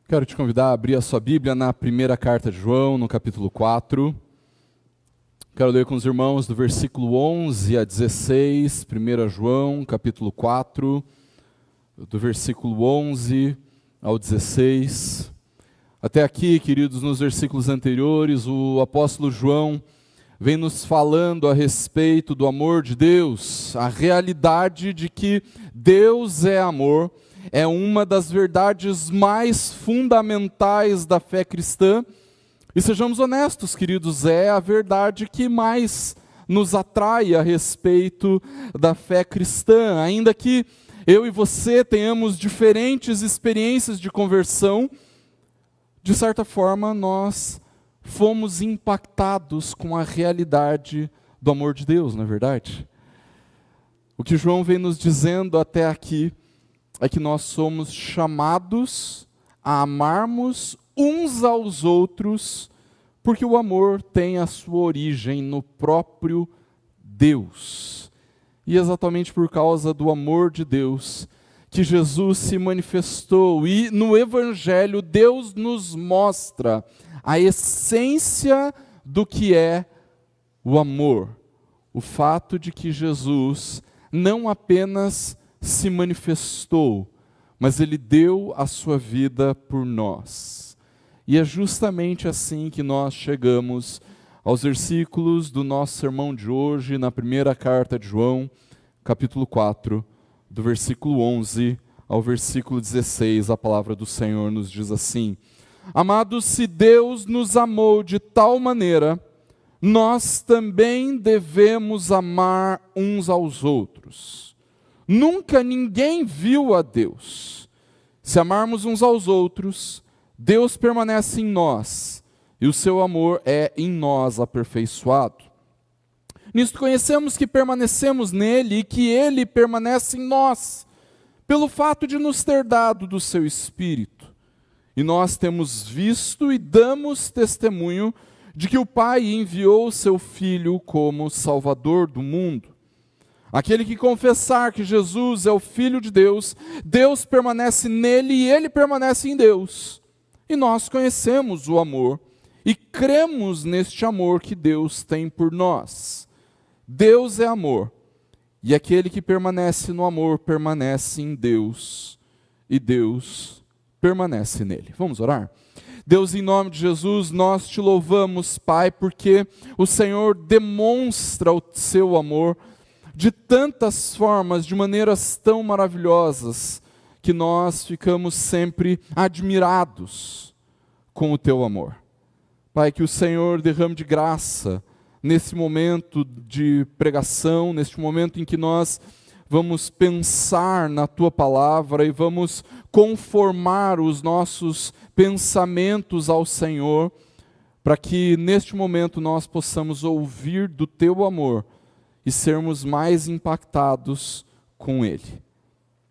Quero te convidar a abrir a sua Bíblia na primeira carta de João, no capítulo 4. Quero ler com os irmãos do versículo 11 a 16, 1 João, capítulo 4, do versículo 11 ao 16. Até aqui, queridos, nos versículos anteriores, o apóstolo João vem nos falando a respeito do amor de Deus, a realidade de que Deus é amor. É uma das verdades mais fundamentais da fé cristã. E sejamos honestos, queridos, é a verdade que mais nos atrai a respeito da fé cristã. Ainda que eu e você tenhamos diferentes experiências de conversão, de certa forma nós fomos impactados com a realidade do amor de Deus, não é verdade? O que João vem nos dizendo até aqui é que nós somos chamados a amarmos uns aos outros, porque o amor tem a sua origem no próprio Deus. E exatamente por causa do amor de Deus que Jesus se manifestou, e no Evangelho Deus nos mostra a essência do que é o amor. O fato de que Jesus não apenas se manifestou, mas Ele deu a sua vida por nós. E é justamente assim que nós chegamos aos versículos do nosso sermão de hoje, na primeira carta de João, capítulo 4, do versículo 11 ao versículo 16, a palavra do Senhor nos diz assim: Amados, se Deus nos amou de tal maneira, nós também devemos amar uns aos outros. Nunca ninguém viu a Deus. Se amarmos uns aos outros, Deus permanece em nós, e o seu amor é em nós aperfeiçoado. Nisto conhecemos que permanecemos nele e que ele permanece em nós, pelo fato de nos ter dado do seu Espírito. E nós temos visto e damos testemunho de que o Pai enviou o seu Filho como Salvador do mundo. Aquele que confessar que Jesus é o Filho de Deus, Deus permanece nele e ele permanece em Deus. E nós conhecemos o amor e cremos neste amor que Deus tem por nós. Deus é amor, e aquele que permanece no amor permanece em Deus, e Deus permanece nele. Vamos orar? Deus, em nome de Jesus, nós te louvamos, Pai, porque o Senhor demonstra o seu amor de tantas formas, de maneiras tão maravilhosas, que nós ficamos sempre admirados com o teu amor. Pai, que o Senhor derrame de graça nesse momento de pregação, neste momento em que nós vamos pensar na tua palavra e vamos conformar os nossos pensamentos ao Senhor, para que neste momento nós possamos ouvir do teu amor e sermos mais impactados com ele.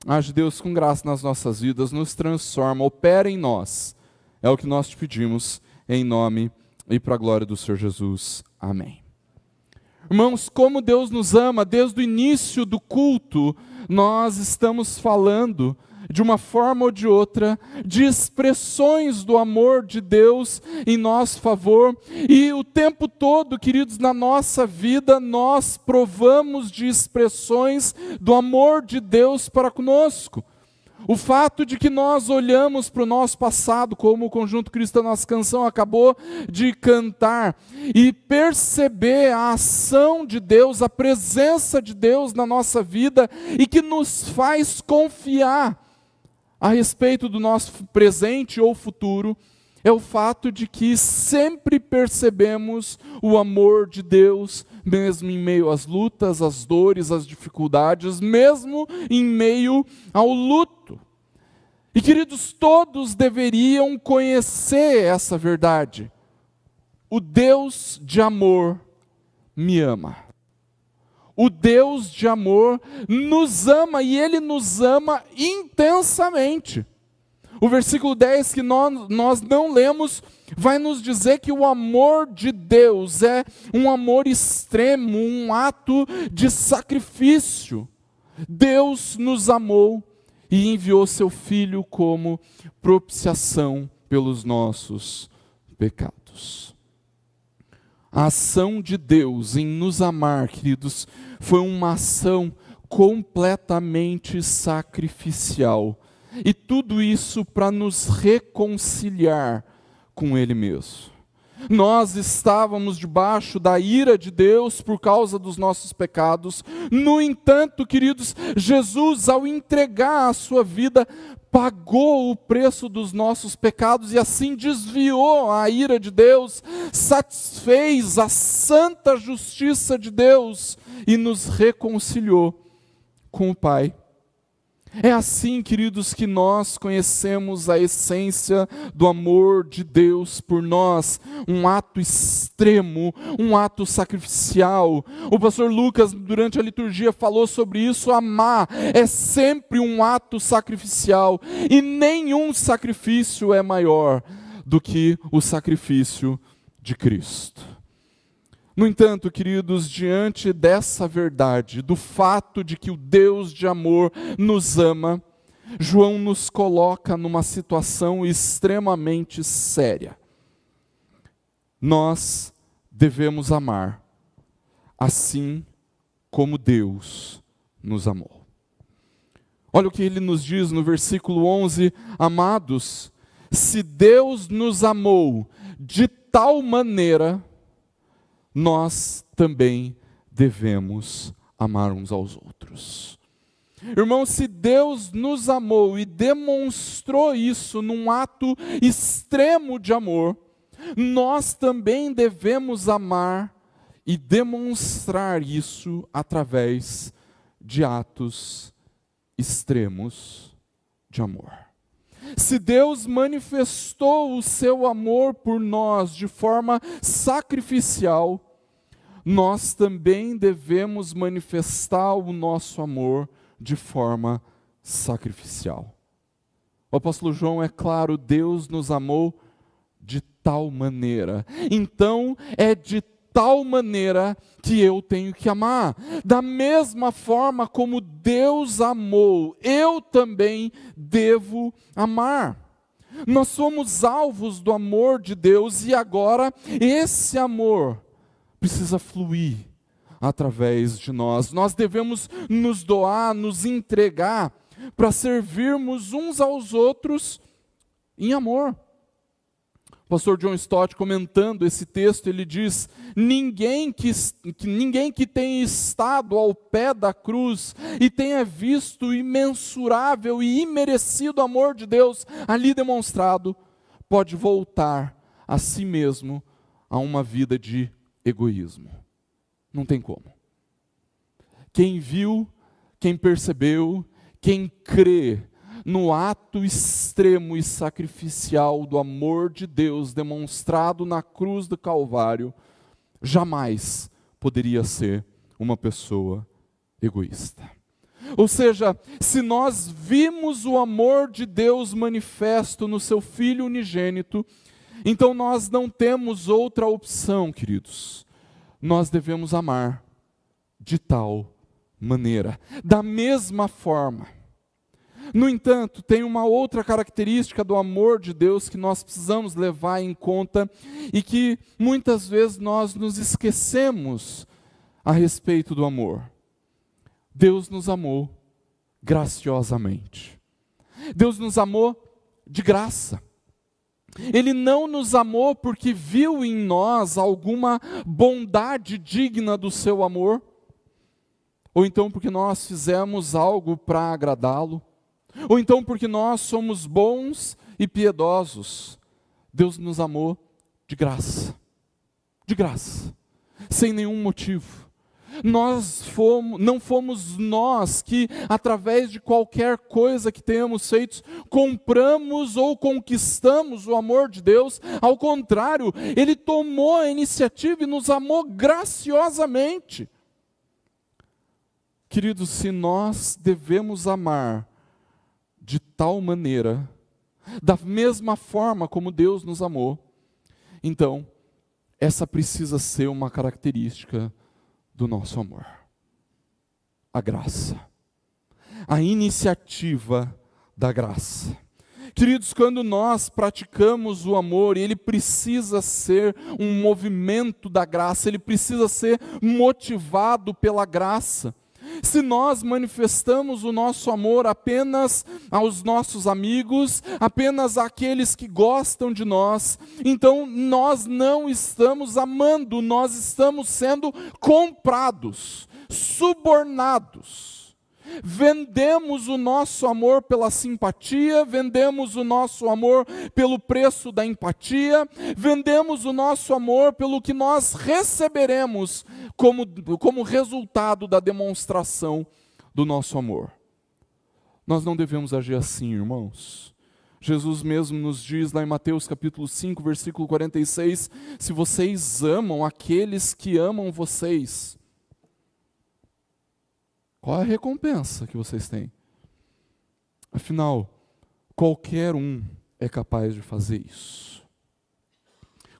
Age, Deus, com graça nas nossas vidas, nos transforma, opera em nós. É o que nós te pedimos, em nome e para a glória do Senhor Jesus. Amém. Irmãos, como Deus nos ama, desde o início do culto, nós estamos falando, de uma forma ou de outra, de expressões do amor de Deus em nosso favor, e o tempo todo, queridos, na nossa vida, nós provamos de expressões do amor de Deus para conosco. O fato de que nós olhamos para o nosso passado, como o Conjunto Cristão Nossa Canção acabou de cantar, e perceber a ação de Deus, a presença de Deus na nossa vida, e que nos faz confiar a respeito do nosso presente ou futuro, é o fato de que sempre percebemos o amor de Deus, mesmo em meio às lutas, às dores, às dificuldades, mesmo em meio ao luto. E queridos, todos deveriam conhecer essa verdade. O Deus de amor me ama. O Deus de amor nos ama, e Ele nos ama intensamente. O versículo 10 que nós não lemos, vai nos dizer que o amor de Deus é um amor extremo, um ato de sacrifício. Deus nos amou e enviou seu Filho como propiciação pelos nossos pecados. A ação de Deus em nos amar, queridos, foi uma ação completamente sacrificial. E tudo isso para nos reconciliar com Ele mesmo. Nós estávamos debaixo da ira de Deus por causa dos nossos pecados. No entanto, queridos, Jesus, ao entregar a sua vida, pagou o preço dos nossos pecados e assim desviou a ira de Deus, satisfez a santa justiça de Deus e nos reconciliou com o Pai. É assim, queridos, que nós conhecemos a essência do amor de Deus por nós, um ato extremo, um ato sacrificial. O pastor Lucas, durante a liturgia, falou sobre isso. Amar é sempre um ato sacrificial, e nenhum sacrifício é maior do que o sacrifício de Cristo. No entanto, queridos, diante dessa verdade, do fato de que o Deus de amor nos ama, João nos coloca numa situação extremamente séria. Nós devemos amar assim como Deus nos amou. Olha o que ele nos diz no versículo 11: amados, se Deus nos amou de tal maneira, nós também devemos amar uns aos outros. Irmãos, se Deus nos amou e demonstrou isso num ato extremo de amor, nós também devemos amar e demonstrar isso através de atos extremos de amor. Se Deus manifestou o seu amor por nós de forma sacrificial, nós também devemos manifestar o nosso amor de forma sacrificial. O apóstolo João é claro: Deus nos amou de tal maneira. Então é de tal maneira que eu tenho que amar. Da mesma forma como Deus amou, eu também devo amar. Nós somos alvos do amor de Deus e agora esse amor precisa fluir através de nós. Nós devemos nos doar, nos entregar para servirmos uns aos outros em amor. O pastor John Stott, comentando esse texto, ele diz: ninguém que tenha estado ao pé da cruz e tenha visto o imensurável e imerecido amor de Deus ali demonstrado, pode voltar a si mesmo a uma vida de egoísmo. Não tem como. Quem viu, quem percebeu, quem crê no ato extremo e sacrificial do amor de Deus demonstrado na cruz do Calvário, jamais poderia ser uma pessoa egoísta. Ou seja, se nós vimos o amor de Deus manifesto no seu Filho unigênito, então nós não temos outra opção, queridos. Nós devemos amar de tal maneira, da mesma forma. No entanto, tem uma outra característica do amor de Deus que nós precisamos levar em conta e que muitas vezes nós nos esquecemos a respeito do amor. Deus nos amou graciosamente. Deus nos amou de graça. Ele não nos amou porque viu em nós alguma bondade digna do seu amor, ou então porque nós fizemos algo para agradá-lo, ou então porque nós somos bons e piedosos. Deus nos amou de graça, sem nenhum motivo. Não fomos nós que, através de qualquer coisa que tenhamos feito, compramos ou conquistamos o amor de Deus. Ao contrário, Ele tomou a iniciativa e nos amou graciosamente. Queridos, se nós devemos amar de tal maneira, da mesma forma como Deus nos amou, então, essa precisa ser uma característica do nosso amor. A graça. a iniciativa da graça. Queridos, quando nós praticamos o amor, ele precisa ser um movimento da graça, ele precisa ser motivado pela graça. Se nós manifestamos o nosso amor apenas aos nossos amigos, apenas àqueles que gostam de nós, então nós não estamos amando, nós estamos sendo comprados, subornados. Vendemos o nosso amor pela simpatia, vendemos o nosso amor pelo preço da empatia, vendemos o nosso amor pelo que nós receberemos como resultado da demonstração do nosso amor. Nós não devemos agir assim, irmãos. Jesus mesmo nos diz lá em Mateus capítulo 5, versículo 46, se vocês amam aqueles que amam vocês, qual a recompensa que vocês têm? Afinal, qualquer um é capaz de fazer isso.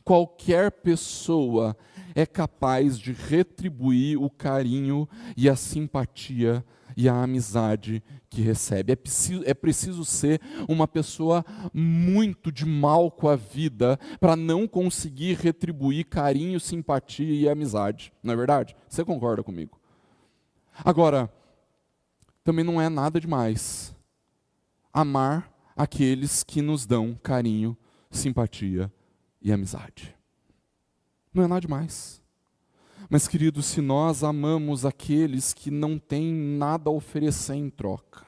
Qualquer pessoa é capaz de retribuir o carinho e a simpatia e a amizade que recebe. É preciso ser uma pessoa muito de mal com a vida para não conseguir retribuir carinho, simpatia e amizade. Não é verdade? Você concorda comigo? Agora, também não é nada demais amar aqueles que nos dão carinho, simpatia e amizade. Não é nada demais. Mas, queridos, se nós amamos aqueles que não têm nada a oferecer em troca,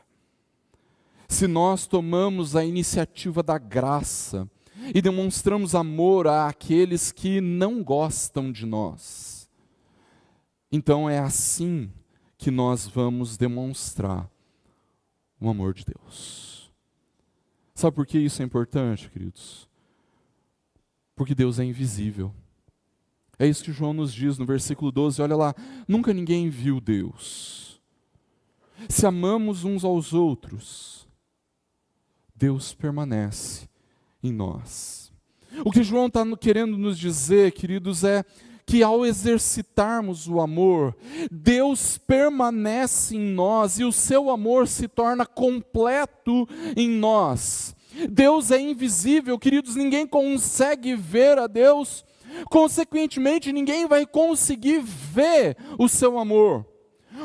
se nós tomamos a iniciativa da graça e demonstramos amor àqueles que não gostam de nós, então é assim que nós vamos demonstrar o amor de Deus. Sabe por que isso é importante, queridos? Porque Deus é invisível. É isso que João nos diz no versículo 12, olha lá, nunca ninguém viu Deus. Se amamos uns aos outros, Deus permanece em nós. O que João está querendo nos dizer, queridos, é que ao exercitarmos o amor, Deus permanece em nós e o seu amor se torna completo em nós. Deus é invisível, queridos, ninguém consegue ver a Deus, consequentemente ninguém vai conseguir ver o seu amor.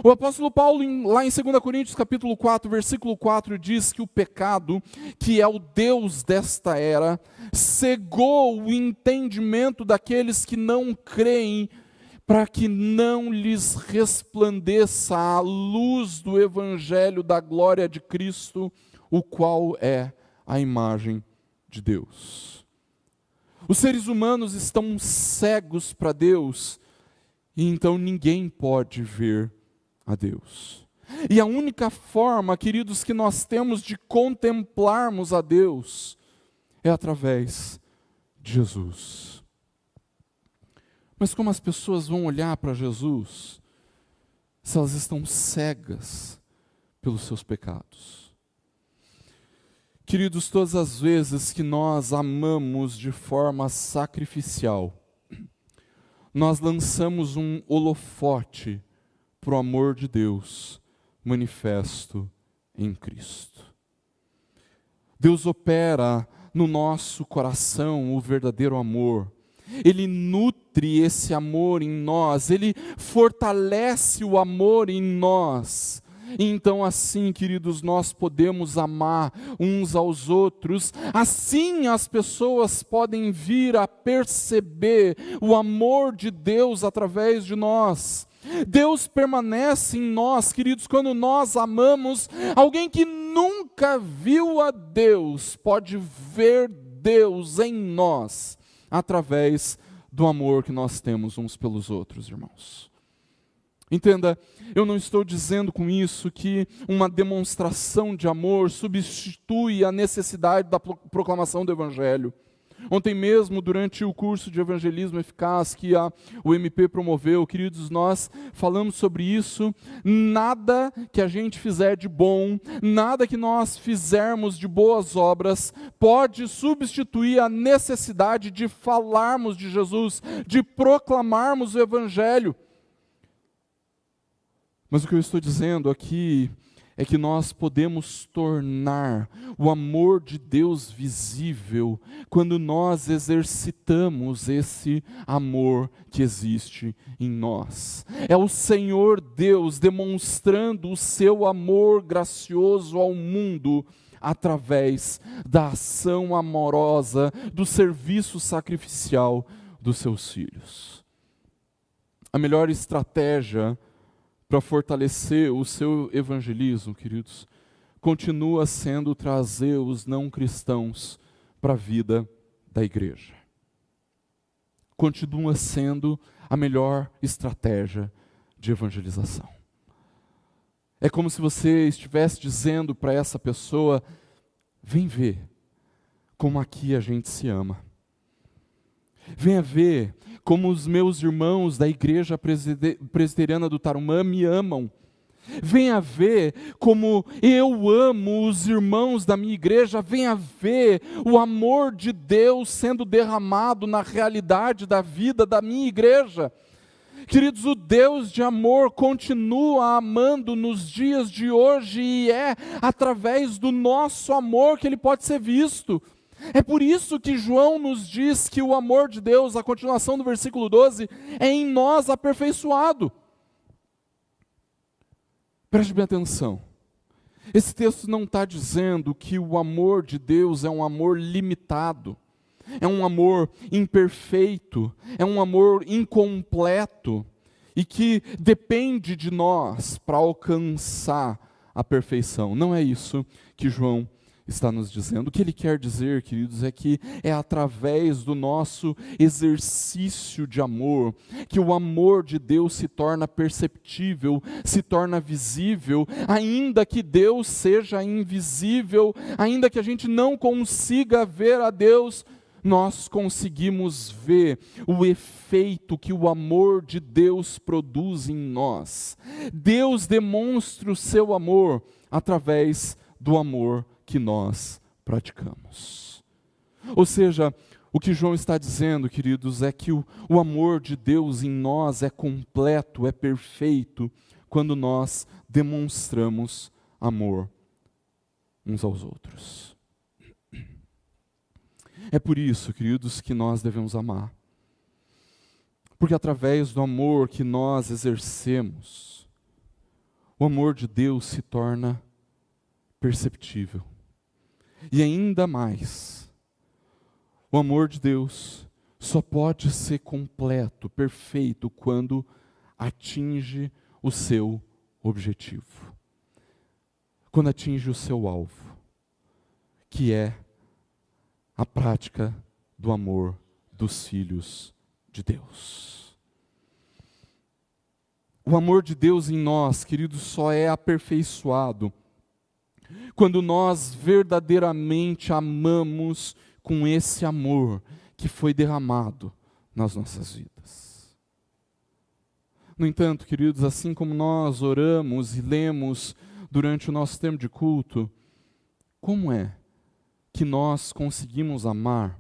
O apóstolo Paulo, lá em 2 Coríntios capítulo 4, versículo 4, diz que o pecado, que é o Deus desta era, cegou o entendimento daqueles que não creem, para que não lhes resplandeça a luz do evangelho da glória de Cristo, o qual é a imagem de Deus. Os seres humanos estão cegos para Deus, e então ninguém pode ver a Deus. E a única forma, queridos, que nós temos de contemplarmos a Deus é através de Jesus. Mas como as pessoas vão olhar para Jesus se elas estão cegas pelos seus pecados? Queridos, todas as vezes que nós amamos de forma sacrificial, nós lançamos um holofote para o amor de Deus manifesto em Cristo. Deus opera no nosso coração o verdadeiro amor. Ele nutre esse amor em nós, Ele fortalece o amor em nós. Então assim, queridos, nós podemos amar uns aos outros, assim as pessoas podem vir a perceber o amor de Deus através de nós. Deus permanece em nós, queridos, quando nós amamos. Alguém que nunca viu a Deus pode ver Deus em nós, através do amor que nós temos uns pelos outros, irmãos. Entenda, eu não estou dizendo com isso que uma demonstração de amor substitui a necessidade da proclamação do Evangelho. Ontem mesmo, durante o curso de evangelismo eficaz que o MP promoveu, queridos, nós falamos sobre isso. Nada que a gente fizer de bom, nada que nós fizermos de boas obras, pode substituir a necessidade de falarmos de Jesus, de proclamarmos o Evangelho. Mas o que eu estou dizendo aqui é que nós podemos tornar o amor de Deus visível quando nós exercitamos esse amor que existe em nós. É o Senhor Deus demonstrando o seu amor gracioso ao mundo através da ação amorosa, do serviço sacrificial dos seus filhos. A melhor estratégia para fortalecer o seu evangelismo, queridos, continua sendo trazer os não cristãos para a vida da igreja. Continua sendo a melhor estratégia de evangelização. É como se você estivesse dizendo para essa pessoa: vem ver como aqui a gente se ama. Venha ver como os meus irmãos da igreja presbiteriana do Tarumã me amam. Venha ver como eu amo os irmãos da minha igreja. Venha ver o amor de Deus sendo derramado na realidade da vida da minha igreja. Queridos, o Deus de amor continua amando nos dias de hoje, e é através do nosso amor que Ele pode ser visto. É por isso que João nos diz que o amor de Deus, a continuação do versículo 12, é em nós aperfeiçoado. Preste bem atenção. Esse texto não está dizendo que o amor de Deus é um amor limitado, é um amor imperfeito, é um amor incompleto e que depende de nós para alcançar a perfeição. Não é isso que João está nos dizendo. O que ele quer dizer, queridos, é que é através do nosso exercício de amor que o amor de Deus se torna perceptível, se torna visível, ainda que Deus seja invisível, ainda que a gente não consiga ver a Deus, nós conseguimos ver o efeito que o amor de Deus produz em nós. Deus demonstra o seu amor através do amor que nós praticamos. Ou seja, o que João está dizendo, queridos, é que o amor de Deus em nós é completo, é perfeito, quando nós demonstramos amor uns aos outros. É por isso, queridos, que nós devemos amar. Porque através do amor que nós exercemos, o amor de Deus se torna perceptível. E ainda mais, o amor de Deus só pode ser completo, perfeito, quando atinge o seu objetivo. Quando atinge o seu alvo, que é a prática do amor dos filhos de Deus. O amor de Deus em nós, queridos, só é aperfeiçoado quando nós verdadeiramente amamos com esse amor que foi derramado nas nossas vidas. No entanto, queridos, assim como nós oramos e lemos durante o nosso tempo de culto, como é que nós conseguimos amar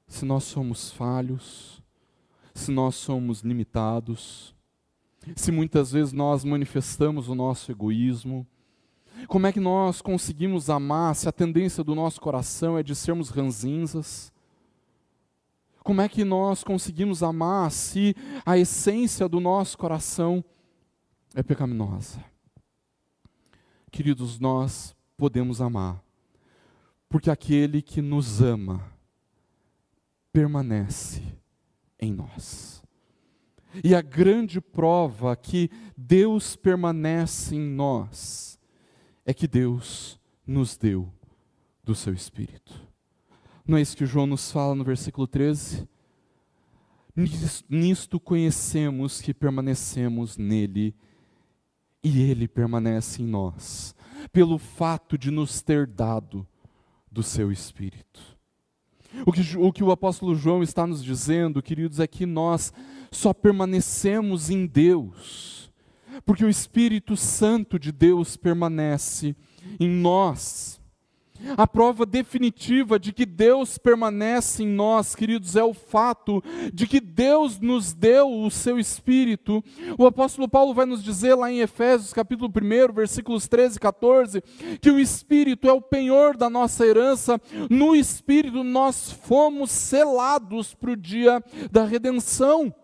se nós somos falhos, se nós somos limitados, se muitas vezes nós manifestamos o nosso egoísmo? Como é que nós conseguimos amar se a tendência do nosso coração é de sermos ranzinzas? Como é que nós conseguimos amar se a essência do nosso coração é pecaminosa? Queridos, nós podemos amar, porque aquele que nos ama permanece em nós. E a grande prova que Deus permanece em nós é que Deus nos deu do seu Espírito. Não é isso que João nos fala no versículo 13? Nisto conhecemos que permanecemos nele e ele permanece em nós, pelo fato de nos ter dado do seu Espírito. O que o apóstolo João está nos dizendo, queridos, é que nós só permanecemos em Deus porque o Espírito Santo de Deus permanece em nós. A prova definitiva de que Deus permanece em nós, queridos, é o fato de que Deus nos deu o seu Espírito. O apóstolo Paulo vai nos dizer lá em Efésios capítulo 1, versículos 13 e 14, que o Espírito é o penhor da nossa herança. No Espírito nós fomos selados para o dia da redenção.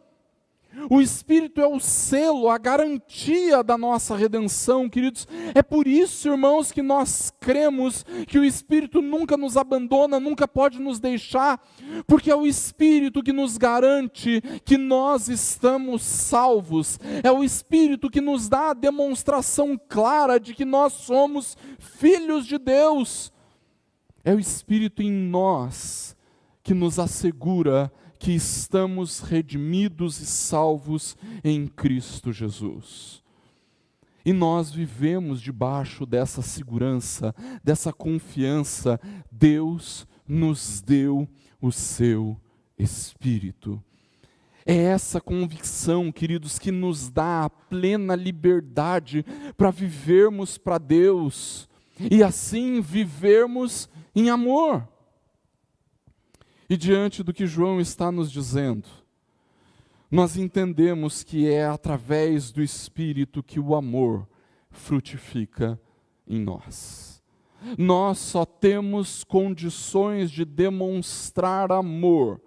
O Espírito é o selo, a garantia da nossa redenção, queridos. É por isso, irmãos, que nós cremos que o Espírito nunca nos abandona, nunca pode nos deixar, porque é o Espírito que nos garante que nós estamos salvos. É o Espírito que nos dá a demonstração clara de que nós somos filhos de Deus. É o Espírito em nós que nos assegura que estamos redimidos e salvos em Cristo Jesus. E nós vivemos debaixo dessa segurança, dessa confiança. Deus nos deu o seu Espírito. É essa convicção, queridos, que nos dá a plena liberdade para vivermos para Deus e assim vivermos em amor. E diante do que João está nos dizendo, nós entendemos que é através do Espírito que o amor frutifica em nós. Nós só temos condições de demonstrar amor,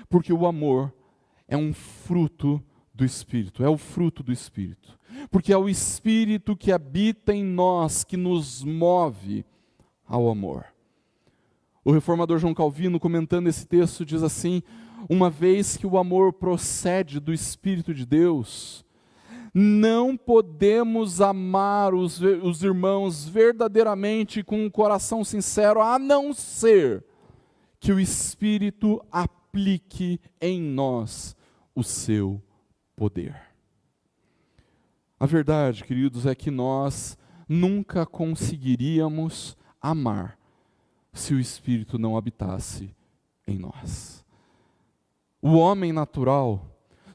porque o amor é um fruto do Espírito, é o fruto do Espírito. Porque é o Espírito que habita em nós, que nos move ao amor. O reformador João Calvino, comentando esse texto, diz assim: uma vez que o amor procede do Espírito de Deus, não podemos amar os irmãos verdadeiramente com um coração sincero, a não ser que o Espírito aplique em nós o seu poder. A verdade, queridos, é que nós nunca conseguiríamos amar se o Espírito não habitasse em nós. O homem natural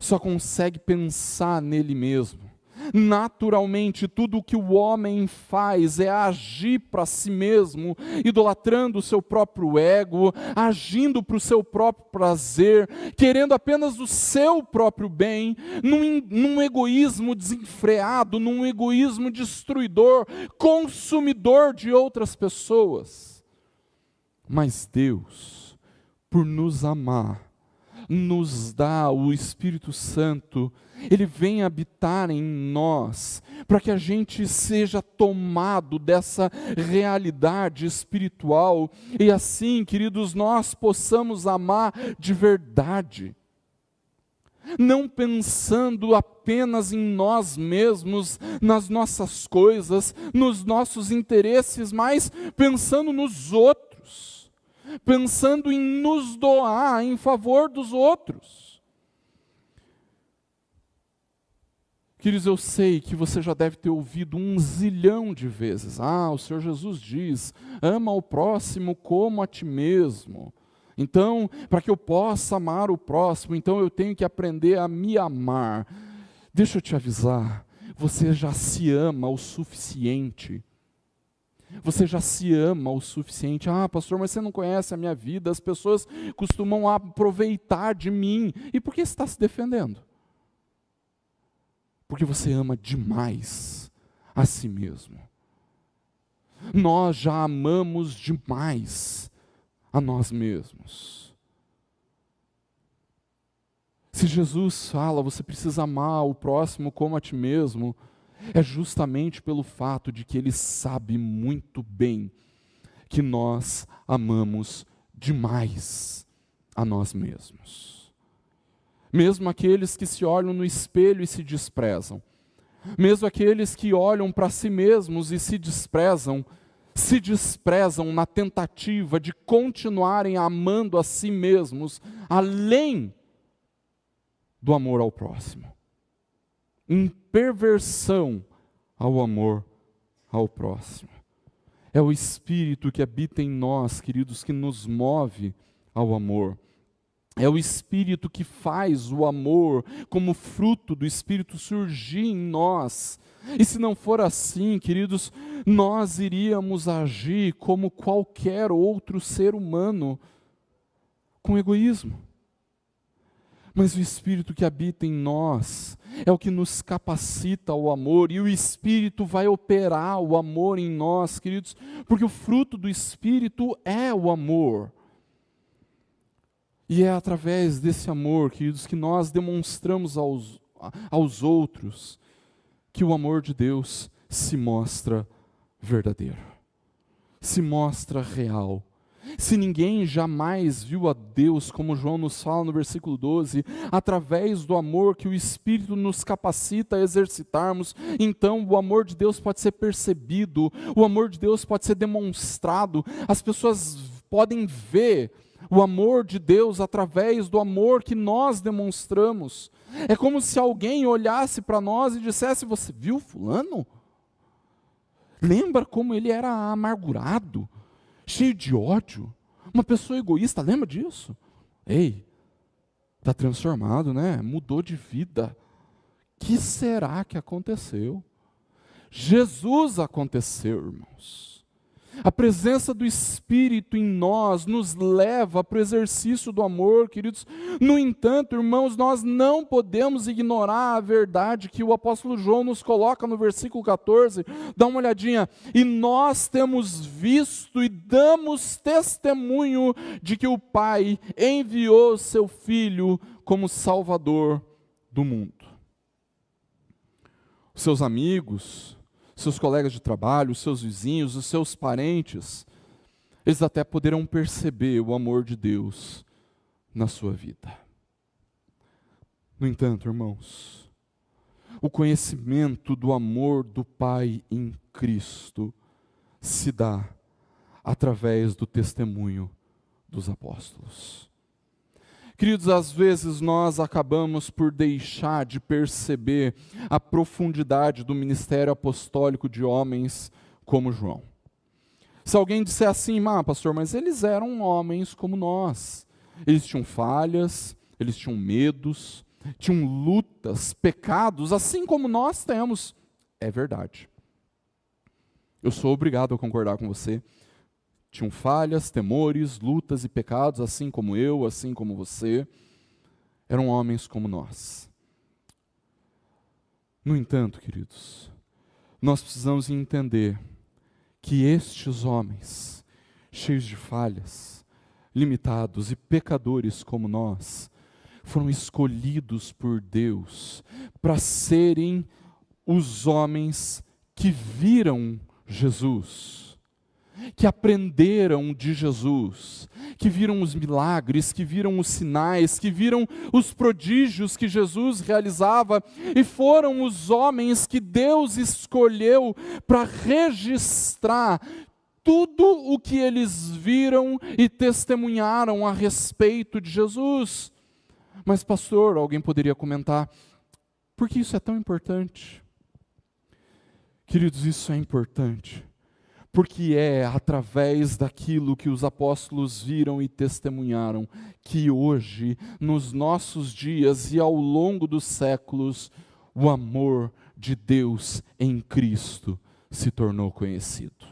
só consegue pensar nele mesmo. Naturalmente, tudo o que o homem faz é agir para si mesmo, idolatrando o seu próprio ego, agindo para o seu próprio prazer, querendo apenas o seu próprio bem, num egoísmo desenfreado, num egoísmo destruidor, consumidor de outras pessoas. Mas Deus, por nos amar, nos dá o Espírito Santo. Ele vem habitar em nós, para que a gente seja tomado dessa realidade espiritual, e assim, queridos, nós possamos amar de verdade. Não pensando apenas em nós mesmos, nas nossas coisas, nos nossos interesses, mas pensando nos outros. Pensando em nos doar em favor dos outros. Queridos, eu sei que você já deve ter ouvido 1 zilhão de vezes. O Senhor Jesus diz, ama o próximo como a ti mesmo. Então, para que eu possa amar o próximo, então eu tenho que aprender a me amar. Deixa eu te avisar, você já se ama o suficiente. Você já se ama o suficiente. Pastor, mas você não conhece a minha vida, as pessoas costumam aproveitar de mim. E por que você está se defendendo? Porque você ama demais a si mesmo. Nós já amamos demais a nós mesmos. Se Jesus fala, você precisa amar o próximo como a ti mesmo, é justamente pelo fato de que Ele sabe muito bem que nós amamos demais a nós mesmos. Mesmo aqueles que se olham no espelho e se desprezam, mesmo aqueles que olham para si mesmos e se desprezam na tentativa de continuarem amando a si mesmos, além do amor ao próximo. Em perversão ao amor ao próximo. É o Espírito que habita em nós, queridos, que nos move ao amor. É o Espírito que faz o amor como fruto do Espírito surgir em nós. E se não for assim, queridos, nós iríamos agir como qualquer outro ser humano, com egoísmo. Mas o Espírito que habita em nós é o que nos capacita ao amor, e o Espírito vai operar o amor em nós, queridos, porque o fruto do Espírito é o amor. E é através desse amor, queridos, que nós demonstramos aos outros que o amor de Deus se mostra verdadeiro, se mostra real. Se ninguém jamais viu a Deus, como João nos fala no versículo 12, através do amor que o Espírito nos capacita a exercitarmos, então o amor de Deus pode ser percebido, o amor de Deus pode ser demonstrado, as pessoas podem ver o amor de Deus através do amor que nós demonstramos. É como se alguém olhasse para nós e dissesse: você viu fulano? Lembra como ele era amargurado, cheio de ódio, uma pessoa egoísta, lembra disso? Ei, está transformado, né? Mudou de vida. O que será que aconteceu? Jesus aconteceu, irmãos. A presença do Espírito em nós nos leva para o exercício do amor, queridos. No entanto, irmãos, nós não podemos ignorar a verdade que o apóstolo João nos coloca no versículo 14. Dá uma olhadinha. E nós temos visto e damos testemunho de que o Pai enviou seu Filho como Salvador do mundo. Os seus amigos, seus colegas de trabalho, os seus vizinhos, os seus parentes, eles até poderão perceber o amor de Deus na sua vida. No entanto, irmãos, o conhecimento do amor do Pai em Cristo se dá através do testemunho dos apóstolos. Queridos, às vezes nós acabamos por deixar de perceber a profundidade do ministério apostólico de homens como João. Se alguém disser assim: pastor, mas eles eram homens como nós. Eles tinham falhas, eles tinham medos, tinham lutas, pecados, assim como nós temos. É verdade. Eu sou obrigado a concordar com você. Tinham falhas, temores, lutas e pecados, assim como eu, assim como você. Eram homens como nós. No entanto, queridos, nós precisamos entender que estes homens, cheios de falhas, limitados e pecadores como nós, foram escolhidos por Deus para serem os homens que viram Jesus, que aprenderam de Jesus, que viram os milagres, que viram os sinais, que viram os prodígios que Jesus realizava, e foram os homens que Deus escolheu para registrar tudo o que eles viram e testemunharam a respeito de Jesus. Mas pastor, alguém poderia comentar, por que isso é tão importante? Queridos, isso é importante porque é através daquilo que os apóstolos viram e testemunharam, que hoje, nos nossos dias e ao longo dos séculos, o amor de Deus em Cristo se tornou conhecido.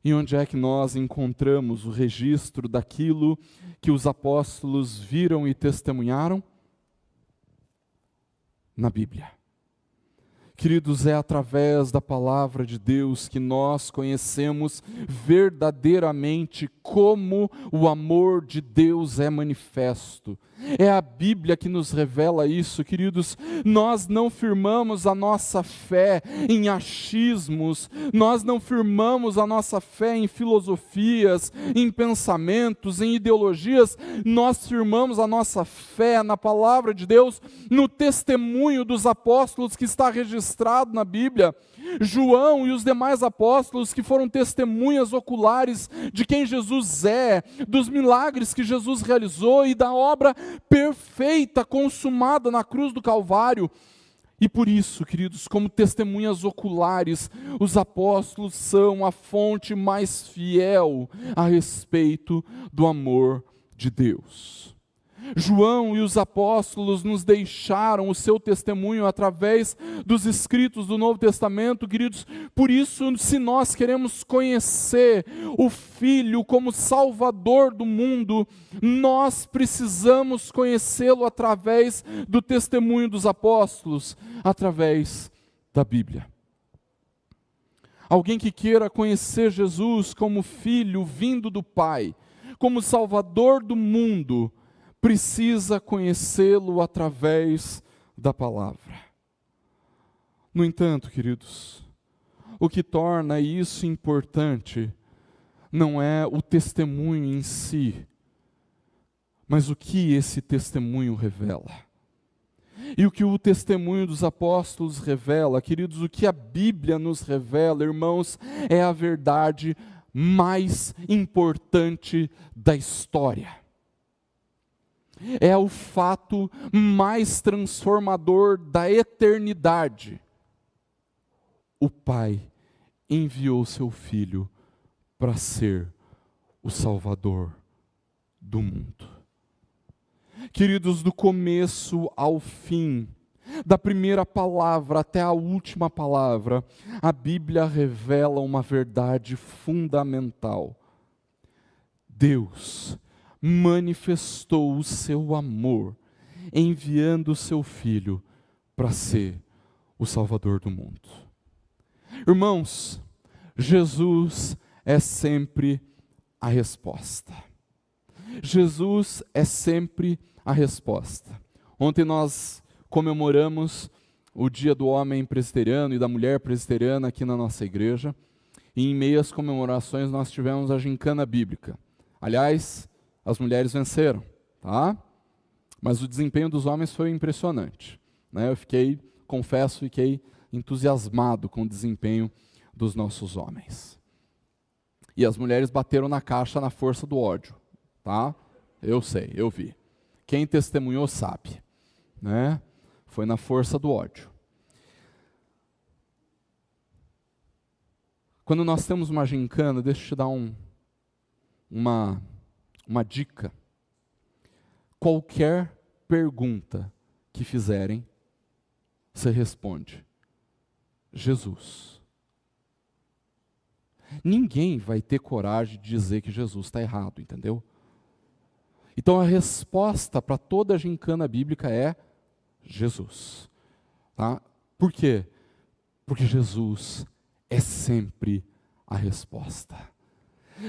E onde é que nós encontramos o registro daquilo que os apóstolos viram e testemunharam? Na Bíblia. Queridos, é através da palavra de Deus que nós conhecemos verdadeiramente como o amor de Deus é manifesto. É a Bíblia que nos revela isso, queridos. Nós não firmamos a nossa fé em achismos, nós não firmamos a nossa fé em filosofias, em pensamentos, em ideologias, nós firmamos a nossa fé na palavra de Deus, no testemunho dos apóstolos que está registrado na Bíblia. João e os demais apóstolos que foram testemunhas oculares de quem Jesus é, dos milagres que Jesus realizou e da obra perfeita consumada na cruz do Calvário. E por isso, queridos, como testemunhas oculares, os apóstolos são a fonte mais fiel a respeito do amor de Deus. João e os apóstolos nos deixaram o seu testemunho através dos escritos do Novo Testamento, queridos. Por isso, se nós queremos conhecer o Filho como Salvador do mundo, nós precisamos conhecê-lo através do testemunho dos apóstolos, através da Bíblia. Alguém que queira conhecer Jesus como Filho vindo do Pai, como Salvador do mundo, precisa conhecê-lo através da palavra. No entanto, queridos, o que torna isso importante não é o testemunho em si, mas o que esse testemunho revela. E o que o testemunho dos apóstolos revela, queridos, o que a Bíblia nos revela, irmãos, é a verdade mais importante da história. É o fato mais transformador da eternidade. O Pai enviou seu Filho para ser o Salvador do mundo. Queridos, do começo ao fim, da primeira palavra até a última palavra, a Bíblia revela uma verdade fundamental. Deus manifestou o seu amor, enviando o seu Filho para ser o Salvador do mundo. Irmãos, Jesus é sempre a resposta. Jesus é sempre a resposta. Ontem nós comemoramos o Dia do Homem Presbiteriano e da Mulher Presbiteriana aqui na nossa igreja. E em meio às comemorações nós tivemos a gincana bíblica. Aliás, as mulheres venceram, tá? Mas o desempenho dos homens foi impressionante, né? Eu confesso, fiquei entusiasmado com o desempenho dos nossos homens. E as mulheres bateram na caixa na força do ódio, tá? Eu sei, eu vi. Quem testemunhou sabe, né? Foi na força do ódio. Quando nós temos uma gincana, deixa eu te dar uma dica. Qualquer pergunta que fizerem, você responde: Jesus. Ninguém vai ter coragem de dizer que Jesus está errado, entendeu? Então a resposta para toda a gincana bíblica é Jesus. Tá? Por quê? Porque Jesus é sempre a resposta.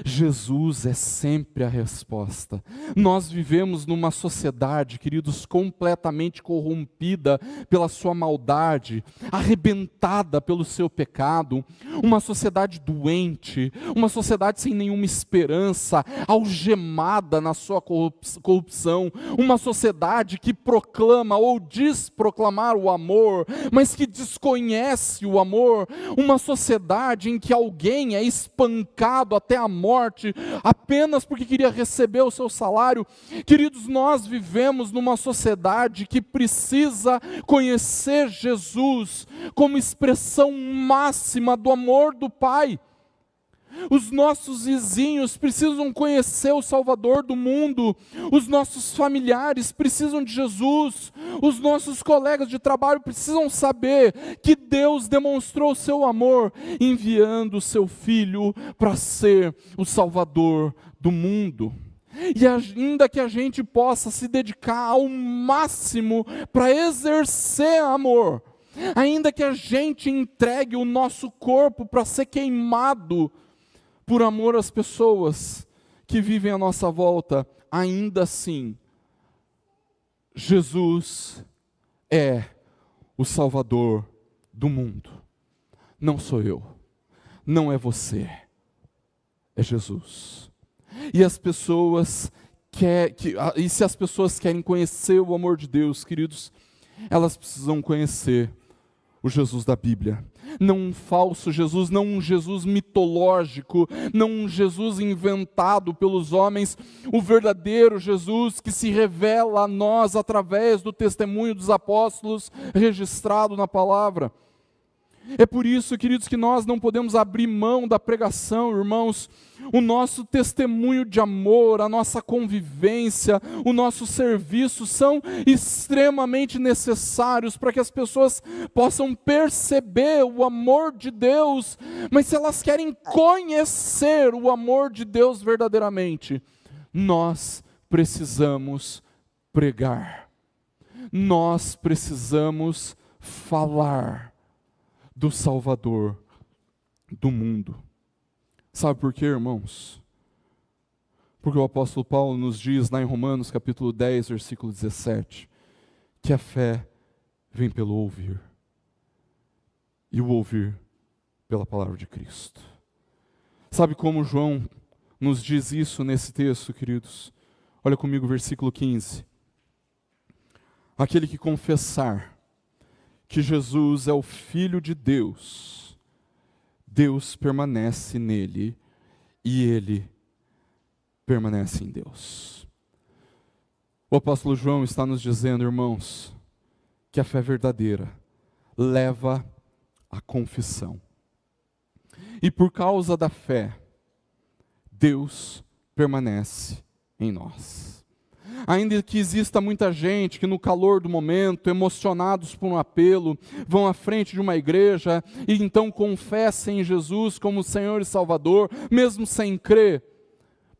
Jesus é sempre a resposta. Nós vivemos numa sociedade, queridos, completamente corrompida pela sua maldade, arrebentada pelo seu pecado, uma sociedade doente, uma sociedade sem nenhuma esperança, algemada na sua corrupção, uma sociedade que proclama ou diz proclamar o amor, mas que desconhece o amor, uma sociedade em que alguém é espancado até a morte, apenas porque queria receber o seu salário. Queridos, nós vivemos numa sociedade que precisa conhecer Jesus como expressão máxima do amor do Pai. Os nossos vizinhos precisam conhecer o Salvador do mundo, os nossos familiares precisam de Jesus, os nossos colegas de trabalho precisam saber que Deus demonstrou o seu amor, enviando o seu Filho para ser o Salvador do mundo. E ainda que a gente possa se dedicar ao máximo para exercer amor, ainda que a gente entregue o nosso corpo para ser queimado, por amor às pessoas que vivem à nossa volta, ainda assim, Jesus é o Salvador do mundo. Não sou eu, não é você, é Jesus. E se as pessoas querem conhecer o amor de Deus, queridos, elas precisam conhecer o Jesus da Bíblia. Não um falso Jesus, não um Jesus mitológico, não um Jesus inventado pelos homens, o verdadeiro Jesus que se revela a nós através do testemunho dos apóstolos registrado na palavra. É por isso, queridos, que nós não podemos abrir mão da pregação, irmãos. O nosso testemunho de amor, a nossa convivência, o nosso serviço são extremamente necessários para que as pessoas possam perceber o amor de Deus. Mas se elas querem conhecer o amor de Deus verdadeiramente, nós precisamos pregar. Nós precisamos falar do Salvador do mundo. Sabe por quê, irmãos? Porque o apóstolo Paulo nos diz lá em Romanos capítulo 10, versículo 17, que a fé vem pelo ouvir, e o ouvir pela palavra de Cristo. Sabe como João nos diz isso nesse texto, queridos? Olha comigo o versículo 15. Aquele que confessar que Jesus é o Filho de Deus, Deus permanece nele e ele permanece em Deus. O apóstolo João está nos dizendo, irmãos, que a fé verdadeira leva à confissão. E por causa da fé, Deus permanece em nós. Ainda que exista muita gente que no calor do momento, emocionados por um apelo, vão à frente de uma igreja e então confessem em Jesus como Senhor e Salvador, mesmo sem crer.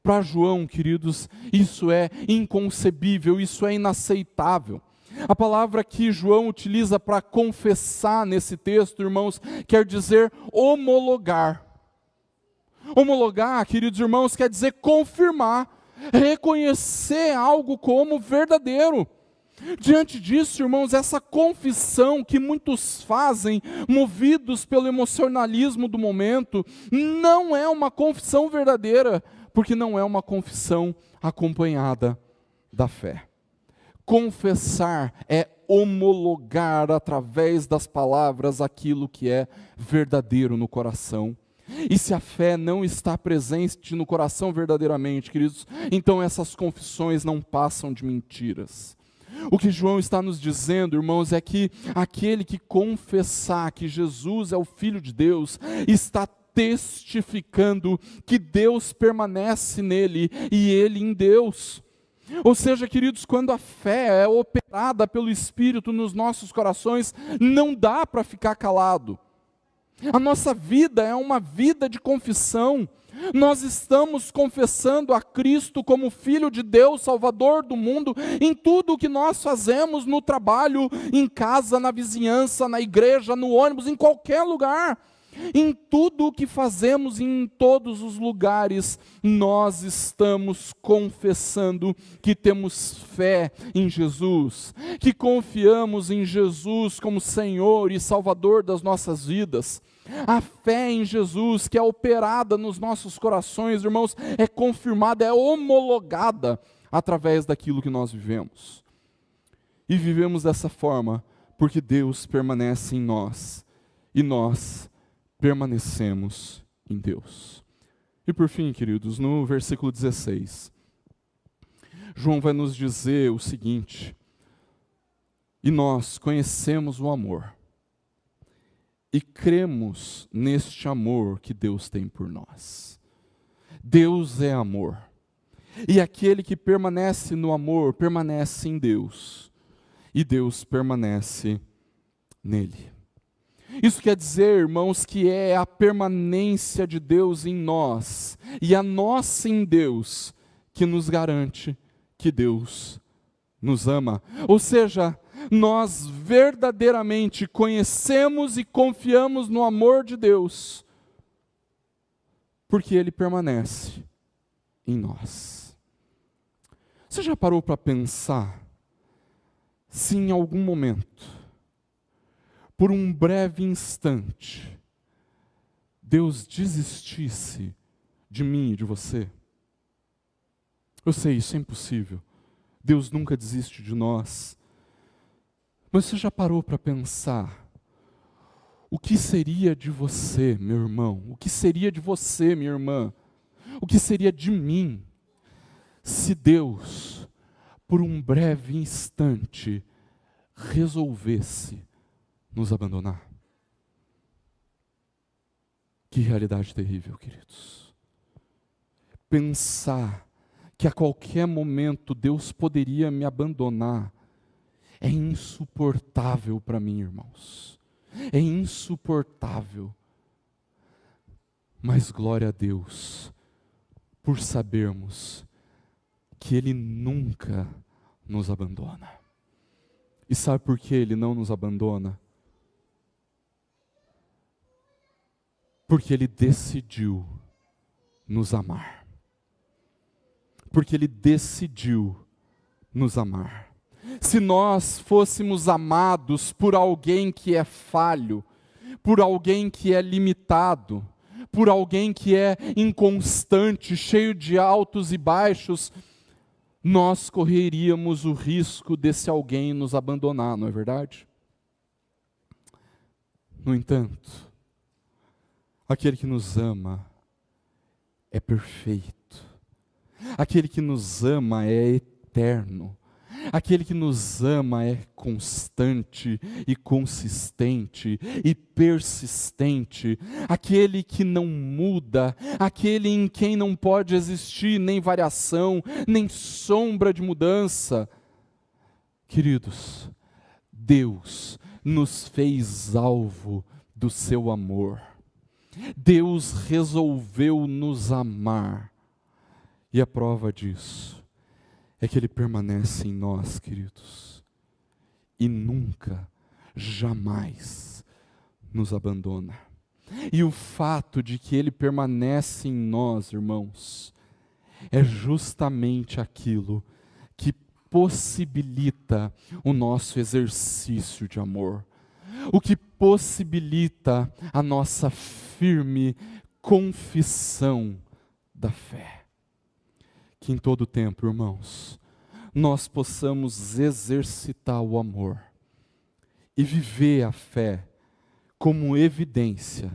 Para João, queridos, isso é inconcebível, isso é inaceitável. A palavra que João utiliza para confessar nesse texto, irmãos, quer dizer homologar. Homologar, queridos irmãos, quer dizer confirmar, reconhecer algo como verdadeiro. Diante disso, irmãos, essa confissão que muitos fazem, movidos pelo emocionalismo do momento, não é uma confissão verdadeira, porque não é uma confissão acompanhada da fé. Confessar é homologar através das palavras aquilo que é verdadeiro no coração. E se a fé não está presente no coração verdadeiramente, queridos, então essas confissões não passam de mentiras. O que João está nos dizendo, irmãos, é que aquele que confessar que Jesus é o Filho de Deus, está testificando que Deus permanece nele e ele em Deus. Ou seja, queridos, quando a fé é operada pelo Espírito nos nossos corações, não dá para ficar calado. A nossa vida é uma vida de confissão. Nós estamos confessando a Cristo como Filho de Deus, Salvador do mundo, em tudo o que nós fazemos, no trabalho, em casa, na vizinhança, na igreja, no ônibus, em qualquer lugar. Em tudo o que fazemos, em todos os lugares, nós estamos confessando que temos fé em Jesus, que confiamos em Jesus como Senhor e Salvador das nossas vidas. A fé em Jesus, que é operada nos nossos corações, irmãos, é confirmada, é homologada através daquilo que nós vivemos. E vivemos dessa forma porque Deus permanece em nós e nós permanecemos em Deus. E por fim, queridos, no versículo 16, João vai nos dizer o seguinte: e nós conhecemos o amor, e cremos neste amor que Deus tem por nós. Deus é amor, e aquele que permanece no amor, permanece em Deus, e Deus permanece nele. Isso quer dizer, irmãos, que é a permanência de Deus em nós e a nossa em Deus que nos garante que Deus nos ama. Ou seja, nós verdadeiramente conhecemos e confiamos no amor de Deus, porque Ele permanece em nós. Você já parou para pensar se em algum momento, por um breve instante, Deus desistisse de mim e de você? Eu sei, isso é impossível. Deus nunca desiste de nós. Mas você já parou para pensar o que seria de você, meu irmão? O que seria de você, minha irmã? O que seria de mim se Deus, por um breve instante, resolvesse nos abandonar? Que realidade terrível, queridos. Pensar que a qualquer momento Deus poderia me abandonar é insuportável para mim, irmãos. É insuportável. Mas glória a Deus por sabermos que Ele nunca nos abandona. E sabe por que Ele não nos abandona? Porque Ele decidiu nos amar. Porque Ele decidiu nos amar. Se nós fôssemos amados por alguém que é falho, por alguém que é limitado, por alguém que é inconstante, cheio de altos e baixos, nós correríamos o risco desse alguém nos abandonar, não é verdade? No entanto, aquele que nos ama é perfeito. Aquele que nos ama é eterno. Aquele que nos ama é constante e consistente e persistente. Aquele que não muda, aquele em quem não pode existir nem variação, nem sombra de mudança. Queridos, Deus nos fez alvo do seu amor. Deus resolveu nos amar. E a prova disso é que Ele permanece em nós, queridos, e nunca, jamais nos abandona. E o fato de que Ele permanece em nós, irmãos, é justamente aquilo que possibilita o nosso exercício de amor, o que possibilita a nossa firme confissão da fé. Que em todo tempo, irmãos, nós possamos exercitar o amor e viver a fé como evidência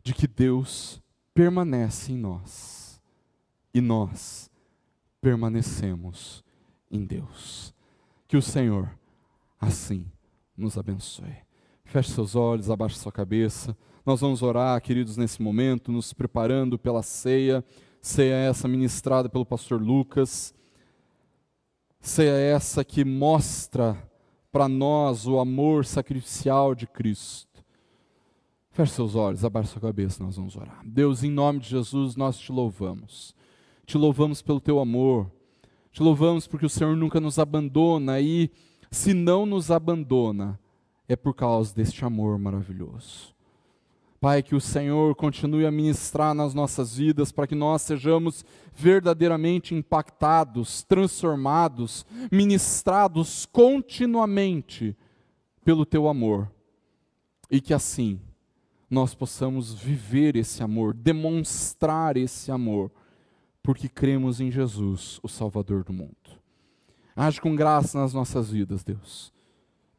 de que Deus permanece em nós e nós permanecemos em Deus. Que o Senhor assim nos abençoe. Feche seus olhos, abaixe sua cabeça. Nós vamos orar, queridos, nesse momento, nos preparando pela ceia. Ceia essa ministrada pelo pastor Lucas, ceia essa que mostra para nós o amor sacrificial de Cristo. Feche seus olhos, abaixe sua cabeça, nós vamos orar. Deus, em nome de Jesus, nós te louvamos. Te louvamos pelo teu amor, te louvamos porque o Senhor nunca nos abandona e se não nos abandona, é por causa deste amor maravilhoso. Pai, que o Senhor continue a ministrar nas nossas vidas para que nós sejamos verdadeiramente impactados, transformados, ministrados continuamente pelo Teu amor. E que assim nós possamos viver esse amor, demonstrar esse amor, porque cremos em Jesus, o Salvador do mundo. Age com graça nas nossas vidas, Deus.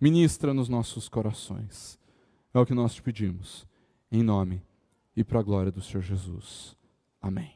Ministra nos nossos corações. É o que nós te pedimos. Em nome e para a glória do Senhor Jesus. Amém.